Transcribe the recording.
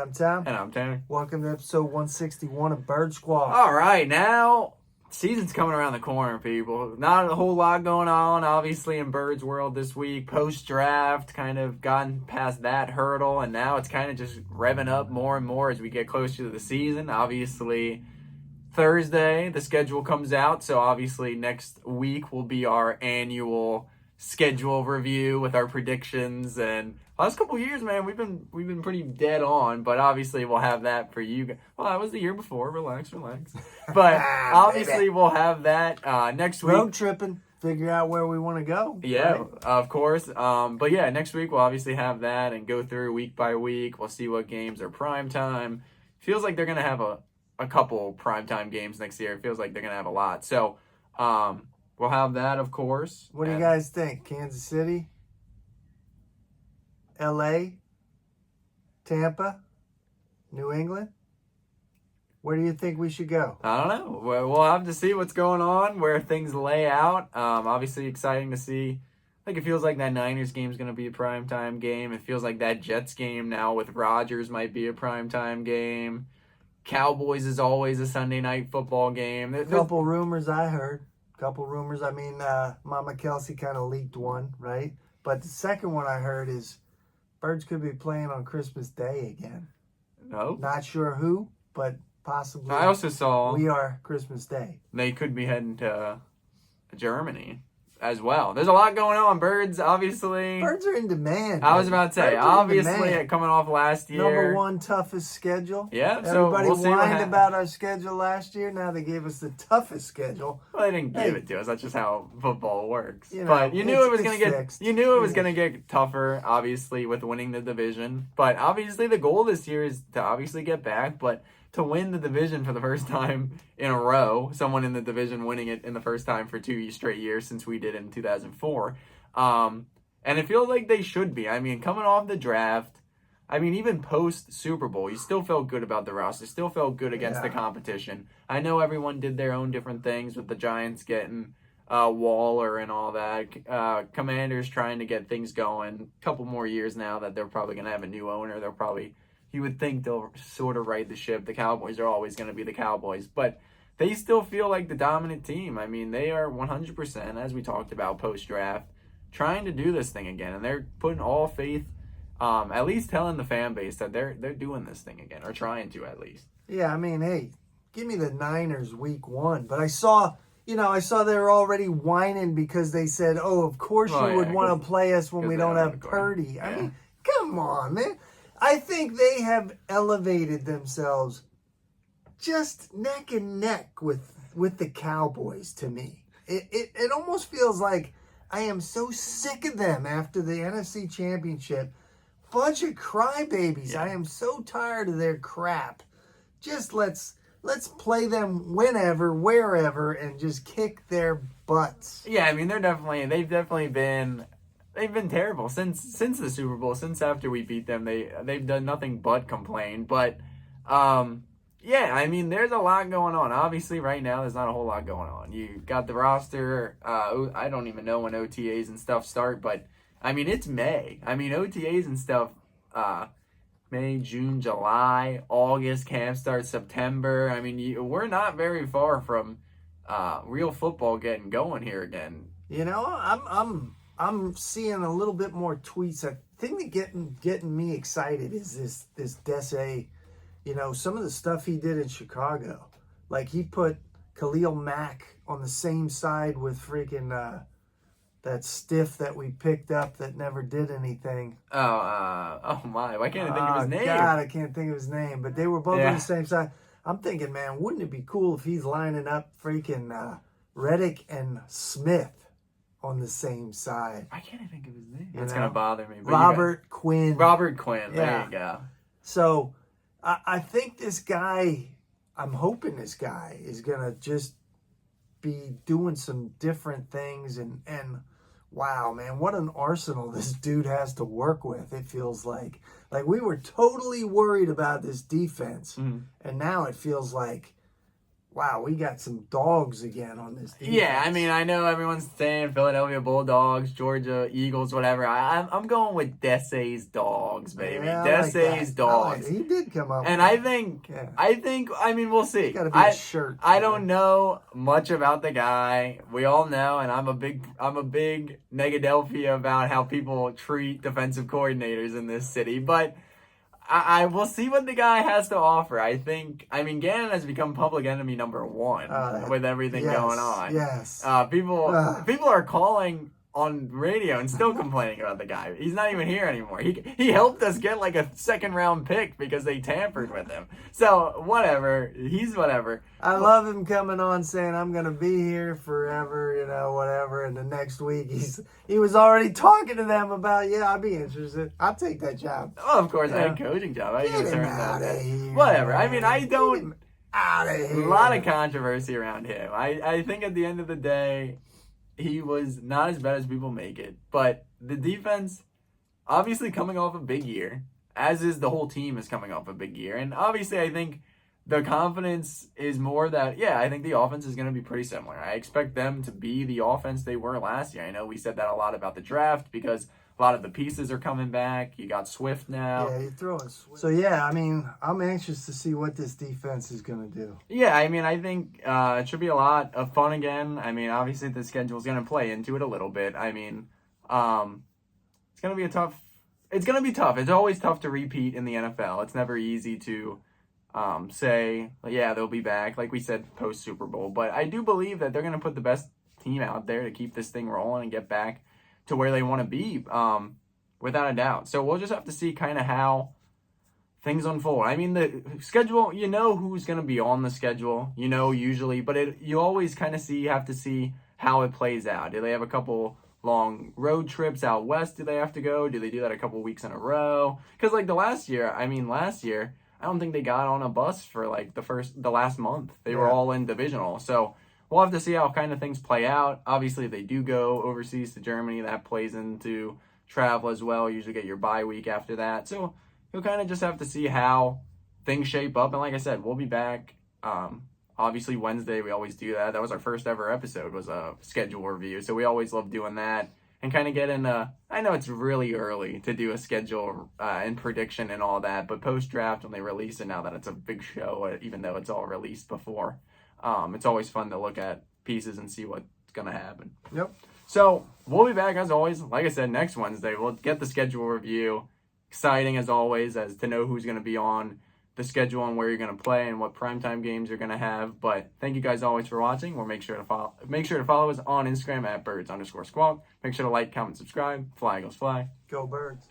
I'm Tom. And I'm Tanner. Welcome to episode 161 of Bird Squad. All right, now season's coming around the corner, people. Not a whole lot going on, obviously, in Bird's world this week. Post-draft, kind of gotten past that hurdle, and now it's kind of just revving up more and more as we get closer to the season. Obviously, Thursday, the schedule comes out, so obviously next week will be our annual schedule review with our predictions. And last couple of years, man, we've been pretty dead on, but obviously we'll have that for you guys. Well, that was the year before. Relax. But obviously we'll have that next week. Road tripping, figure out where we want to go. Yeah, right? of course. But yeah, next week we'll obviously have that and go through week by week. We'll see what games are prime time. Feels like they're gonna have a couple primetime games next year. It feels like they're gonna have a lot. So we'll have that, of course. What do you guys think? Kansas City? LA? Tampa? New England? Where do you think we should go? I don't know. We'll have to see what's going on, where things lay out. Obviously exciting to see. Like, it feels like that Niners game is going to be a primetime game. It feels like that Jets game now with Rodgers might be a primetime game. Cowboys is always a Sunday night football game. A couple rumors I heard. I mean, Mama Kelsey kind of leaked one, right? But the second one I heard is Birds could be playing on Christmas Day again. No. Not sure who, but possibly. I also saw we are Christmas Day. They could be heading to Germany as well. There's a lot going on. Birds, obviously. Birds are in demand. I was about to say, obviously, coming off last year. Number one toughest schedule. Yeah, so everybody we'll see whined about our schedule last year. Now they gave us the toughest schedule. Well, they didn't give it to us. That's just how football works. You know, but you knew it was going to get fixed. You knew it was going to get tougher, obviously, with winning the division. But obviously, the goal this year is to obviously get back, but to win the division for the first time in a row, someone in the division winning it in the first time for 2 straight years since we did it in 2004. And it feels like they should be. I mean, coming off the draft, I mean, even post Super Bowl, you still felt good about the roster, still felt good against the competition. I know everyone did their own different things with the Giants getting Waller and all that. Commanders trying to get things going. A couple more years now that they're probably going to have a new owner. You would think they'll sort of right the ship. The Cowboys are always going to be the Cowboys, but they still feel like the dominant team. I mean, they are 100%, as we talked about post-draft, trying to do this thing again, and they're putting all faith, at least telling the fan base that they're doing this thing again, or trying to at least. Yeah, I mean, hey, give me the Niners week one. But I saw they were already whining because they said, oh, of course you would want to play us when we don't have Purdy. Yeah. I mean, come on, man. I think they have elevated themselves just neck and neck with the Cowboys to me. It almost feels like I am so sick of them after the NFC Championship. Bunch of crybabies. Yeah. I am so tired of their crap. Just let's play them whenever, wherever, and just kick their butts. Yeah, I mean they've definitely been terrible since the Super Bowl. Since after we beat them, they've done nothing but complain. But yeah, I mean there's a lot going on. Obviously, right now there's not a whole lot going on. You got the roster. I don't even know when OTAs and stuff start, but I mean it's May. I mean OTAs and stuff. May, June, July, August. Camp starts September. I mean we're not very far from real football getting going here again. You know, I'm seeing a little bit more tweets. The thing that getting me excited is this Desi, some of the stuff he did in Chicago. Like he put Khalil Mack on the same side with freaking that stiff that we picked up that never did anything. Oh my! Why can't I think of his name? God, I can't think of his name. But they were both on the same side. I'm thinking, man, wouldn't it be cool if he's lining up freaking Reddick and Smith on the same side? I can't think of his name. That's going to bother me. Robert Quinn. Robert Quinn. There you go. So I think this guy, I'm hoping this guy is going to just be doing some different things. And wow, man, what an arsenal this dude has to work with, it feels like. Like we were totally worried about this defense. And now it feels like wow, we got some dogs again on this defense. Yeah, I mean, I know everyone's saying Philadelphia Bulldogs, Georgia Eagles, whatever. I'm going with Desai's Dogs, baby. Yeah, I like Desai's that. Dogs. He did come up. And with I it. think, Yeah. I mean, we'll see. It's got to be a shirt. I don't know much about the guy. We all know, and I'm a big Negadelphia about how people treat defensive coordinators in this city. But I will see what the guy has to offer. I mean, Gannon has become public enemy number one with everything going on. Yes. People are calling on radio and still complaining about the guy. He's not even here anymore. He helped us get like a 2nd round pick because they tampered with him. So whatever. He's whatever. I love him coming on saying I'm gonna be here forever, whatever. And the next week he was already talking to them about I'd be interested. I'll take that job. Oh, of course, head coaching job. I Get him out of here. Whatever. I mean, I don't. Get him out of here. A lot of controversy around him. I think at the end of the day, he was not as bad as people make it. But the defense, obviously coming off a big year, as is the whole team is coming off a big year. And obviously I think the confidence is more that, I think the offense is going to be pretty similar. I expect them to be the offense they were last year. I know we said that a lot about the draft because a lot of the pieces are coming back. You got Swift now. Yeah, you're throwing Swift. So, I mean, I'm anxious to see what this defense is going to do. Yeah, I mean, I think it should be a lot of fun again. I mean, obviously the schedule is going to play into it a little bit. I mean, it's going to be tough. It's always tough to repeat in the NFL. It's never easy to say, they'll be back, like we said, post-Super Bowl. But I do believe that they're going to put the best team out there to keep this thing rolling and get back to where they want to be, without a doubt. So we'll just have to see kind of how things unfold. I mean, the schedule, who's going to be on the schedule, usually, but you always kind of have to see how it plays out. Do they have a couple long road trips out west? Do they have to go? Do they do that a couple weeks in a row? Because like last year, I don't think they got on a bus for like the last month. They were all in divisional. So we'll have to see how kind of things play out. Obviously, if they do go overseas to Germany, that plays into travel as well. You usually get your bye week after that. So you'll kind of just have to see how things shape up. And like I said, we'll be back. Obviously, Wednesday, we always do that. That was our first ever episode, was a schedule review. So we always love doing that and kind of get in I know it's really early to do a schedule and prediction and all that, but post-draft, when they release it, now that it's a big show, even though it's all released before, it's always fun to look at pieces and see what's going to happen. Yep. So we'll be back, as always. Like I said, next Wednesday, we'll get the schedule review. Exciting, as always, as to know who's going to be on the schedule and where you're going to play and what primetime games you're going to have. But thank you guys always for watching. We'll make sure to follow us on Instagram at birds_squawk. Make sure to like, comment, subscribe. Fly, Eagles, fly. Go Birds.